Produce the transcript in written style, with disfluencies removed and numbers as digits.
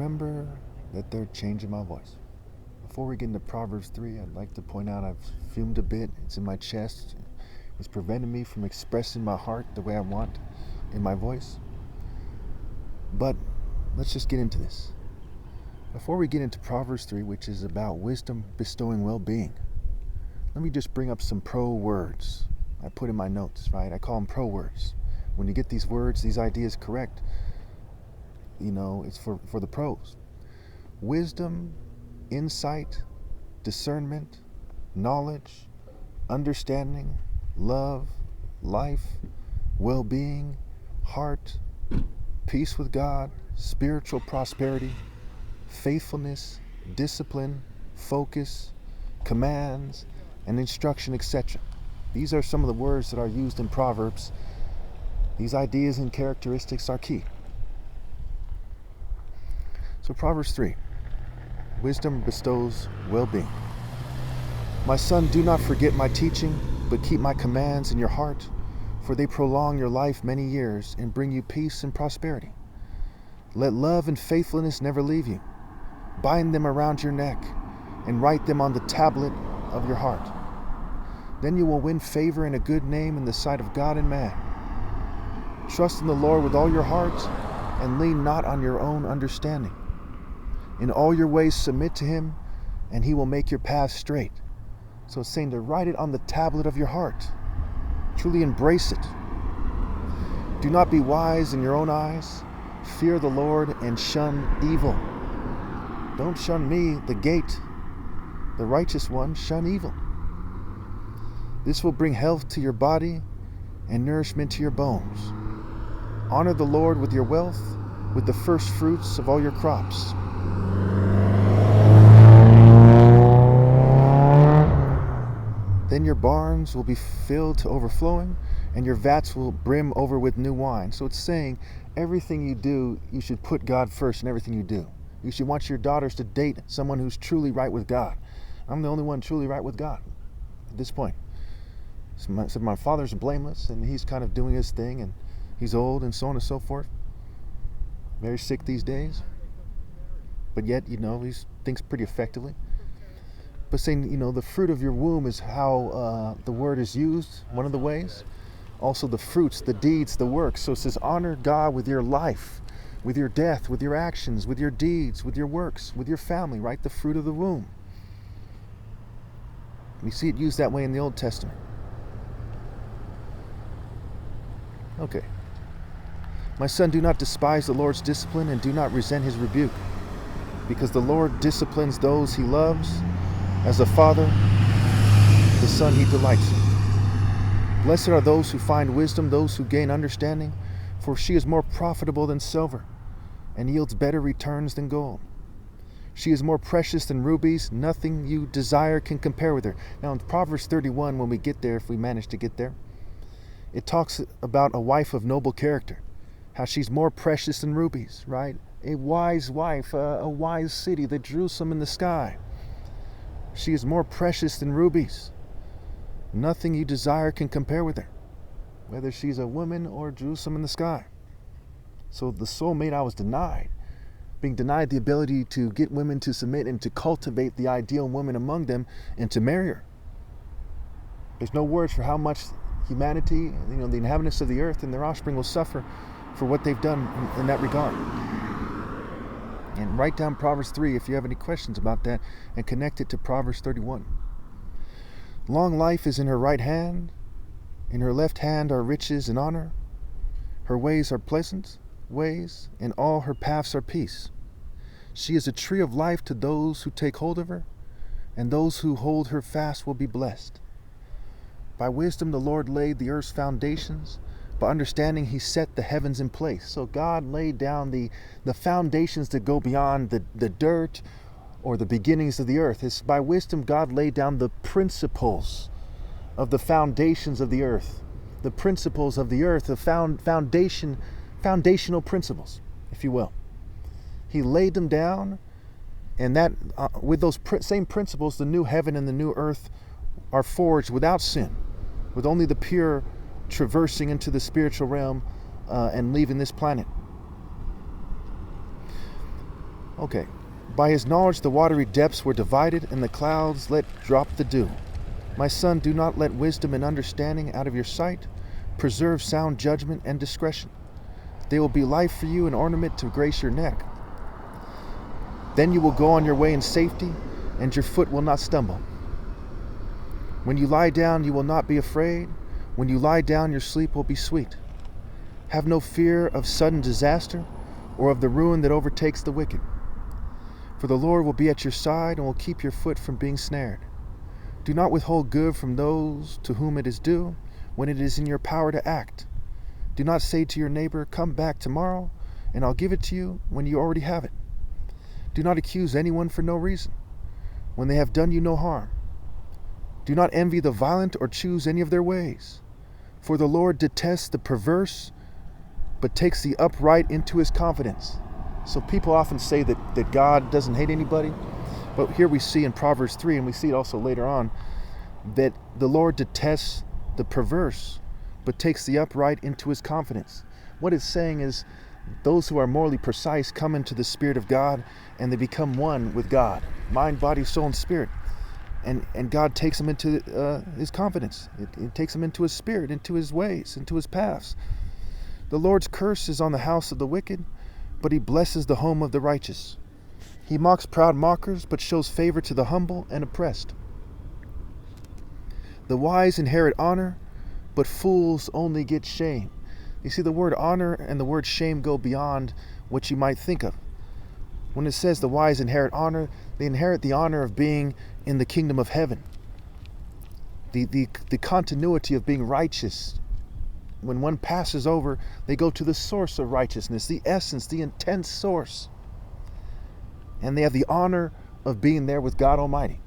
remember that they're changing my voice. Before we get into Proverbs 3, I'd like to point out I've fumed a bit. It's in my chest. It's preventing me from expressing my heart the way I want in my voice. But let's just get into this. Before we get into Proverbs 3, which is about wisdom bestowing well-being, let me just bring up some pro words I put in my notes, right? I call them pro words. When you get these words, these ideas correct, it's for the pros. Wisdom, insight, discernment, knowledge, understanding, love, life, well-being, heart, peace with God, spiritual prosperity, faithfulness, discipline, focus, commands, and instruction, etc. These are some of the words that are used in Proverbs. These ideas and characteristics are key. So Proverbs 3, wisdom bestows well-being. My son, do not forget my teaching, but keep my commands in your heart, for they prolong your life many years and bring you peace and prosperity. Let love and faithfulness never leave you. Bind them around your neck and write them on the tablet of your heart. Then you will win favor and a good name in the sight of God and man. Trust in the Lord with all your heart and lean not on your own understanding. In all your ways submit to him, and he will make your path straight. So it's saying to write it on the tablet of your heart. Truly embrace it. Do not be wise in your own eyes. Fear the Lord and shun evil. Don't shun me, the gate, the righteous one. Shun evil. This will bring health to your body and nourishment to your bones. Honor the Lord with your wealth, with the first fruits of all your crops. Then your barns will be filled to overflowing, and your vats will brim over with new wine. So it's saying everything you do, you should put God first in everything you do. You should want your daughters to date someone who's truly right with God. I'm the only one truly right with God at this point. So my father's blameless, and he's kind of doing his thing, and he's old, and so on and so forth. Very sick these days. But yet, he thinks pretty effectively. But saying, the fruit of your womb is how the word is used, one of the ways. Also the fruits, the deeds, the works. So it says, honor God with your life, with your death, with your actions, with your deeds, with your works, with your family, right? The fruit of the womb. We see it used that way in the Old Testament. Okay. My son, do not despise the Lord's discipline and do not resent his rebuke, because the Lord disciplines those he loves. As a father, the son he delights in. Blessed are those who find wisdom, those who gain understanding, for she is more profitable than silver and yields better returns than gold. She is more precious than rubies. Nothing you desire can compare with her. Now in Proverbs 31, when we get there, if we manage to get there, it talks about a wife of noble character, how she's more precious than rubies, right? A wise wife, a wise city, the Jerusalem in the sky. She is more precious than rubies. Nothing you desire can compare with her, whether she's a woman or Jerusalem in the sky. So the soulmate I was denied, being denied the ability to get women to submit and to cultivate the ideal woman among them and to marry her. There's no words for how much humanity, the inhabitants of the earth and their offspring will suffer for what they've done in that regard. And write down Proverbs 3 if you have any questions about that, and connect it to Proverbs 31. Long life is in her right hand. In her left hand are riches and honor. Her ways are pleasant ways, and all her paths are peace. She is a tree of life to those who take hold of her, and those who hold her fast will be blessed. By wisdom the Lord laid the earth's foundations. By understanding he set the heavens in place. So God laid down the foundations that go beyond the dirt or the beginnings of the earth. It's by wisdom God laid down the principles of the foundations of the earth. The principles of the earth, the foundational principles, if you will. He laid them down, and that with those same principles, the new heaven and the new earth are forged without sin, with only the pure traversing into the spiritual realm and leaving this planet. Okay. By his knowledge the watery depths were divided, and the clouds let drop the dew. My son, do not let wisdom and understanding out of your sight. Preserve sound judgment and discretion. They will be life for you, an ornament to grace your neck. Then you will go on your way in safety, and your foot will not stumble. When you lie down, you will not be afraid. When you lie down, your sleep will be sweet. Have no fear of sudden disaster or of the ruin that overtakes the wicked. For the Lord will be at your side and will keep your foot from being snared. Do not withhold good from those to whom it is due when it is in your power to act. Do not say to your neighbor, "Come back tomorrow, and I'll give it to you," when you already have it. Do not accuse anyone for no reason, when they have done you no harm. Do not envy the violent or choose any of their ways. For the Lord detests the perverse, but takes the upright into his confidence. So people often say that God doesn't hate anybody. But here we see in Proverbs 3, and we see it also later on, that the Lord detests the perverse, but takes the upright into his confidence. What it's saying is those who are morally precise come into the Spirit of God, and they become one with God. Mind, body, soul, and spirit. And God takes them into his confidence. It takes them into his spirit, into his ways, into his paths. The Lord's curse is on the house of the wicked, but he blesses the home of the righteous. He mocks proud mockers, but shows favor to the humble and oppressed. The wise inherit honor, but fools only get shame. You see, the word honor and the word shame go beyond what you might think of. When it says the wise inherit honor, they inherit the honor of being in the kingdom of heaven. The continuity of being righteous. When one passes over, they go to the source of righteousness, the essence, the intense source. And they have the honor of being there with God Almighty.